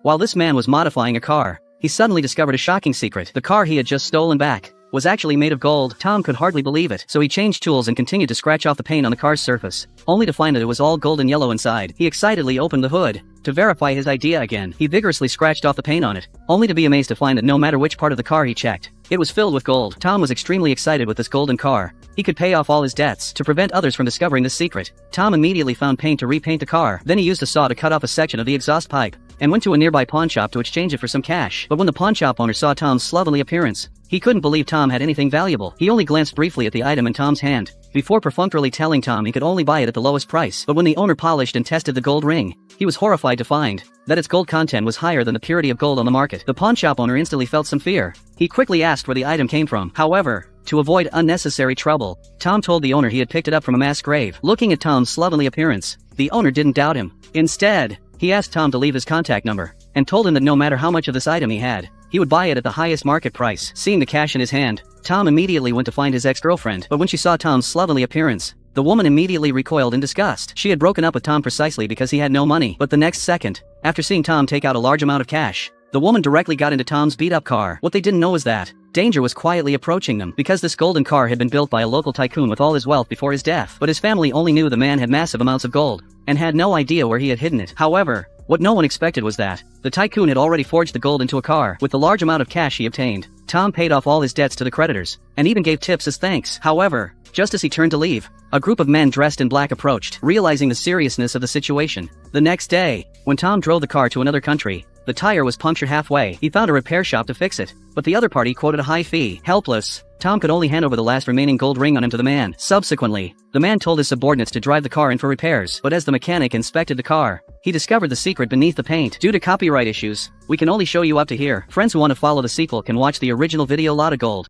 While this man was modifying a car, he suddenly discovered a shocking secret. The car he had just stolen back was actually made of gold. Tom could hardly believe it, so he changed tools and continued to scratch off the paint on the car's surface, only to find that it was all gold and yellow inside. He excitedly opened the hood to verify his idea again. He vigorously scratched off the paint on it, only to be amazed to find that no matter which part of the car he checked, it was filled with gold. Tom was extremely excited with this golden car. He could pay off all his debts. To prevent others from discovering this secret, Tom immediately found paint to repaint the car. Then he used a saw to cut off a section of the exhaust pipe, and went to a nearby pawnshop to exchange it for some cash. But when the pawnshop owner saw Tom's slovenly appearance, he couldn't believe Tom had anything valuable. He only glanced briefly at the item in Tom's hand, before perfunctorily telling Tom he could only buy it at the lowest price. But when the owner polished and tested the gold ring, he was horrified to find that its gold content was higher than the purity of gold on the market. The pawnshop owner instantly felt some fear. He quickly asked where the item came from. However, to avoid unnecessary trouble, Tom told the owner he had picked it up from a mass grave. Looking at Tom's slovenly appearance, the owner didn't doubt him. Instead, he asked Tom to leave his contact number, and told him that no matter how much of this item he had, he would buy it at the highest market price. Seeing the cash in his hand, Tom immediately went to find his ex-girlfriend. But when she saw Tom's slovenly appearance, the woman immediately recoiled in disgust. She had broken up with Tom precisely because he had no money. But the next second, after seeing Tom take out a large amount of cash, the woman directly got into Tom's beat-up car. What they didn't know is that danger was quietly approaching them, because this golden car had been built by a local tycoon with all his wealth before his death. But his family only knew the man had massive amounts of gold, and had no idea where he had hidden it. However, what no one expected was that the tycoon had already forged the gold into a car. With the large amount of cash he obtained, Tom paid off all his debts to the creditors, and even gave tips as thanks. However, just as he turned to leave, a group of men dressed in black approached. Realizing the seriousness of the situation, the next day, when Tom drove the car to another country, the tire was punctured halfway. He found a repair shop to fix it, but the other party quoted a high fee. Helpless, Tom could only hand over the last remaining gold ring on him to the man. Subsequently, the man told his subordinates to drive the car in for repairs. But as the mechanic inspected the car, he discovered the secret beneath the paint. Due to copyright issues, we can only show you up to here. Friends who want to follow the sequel can watch the original video Lot of Gold.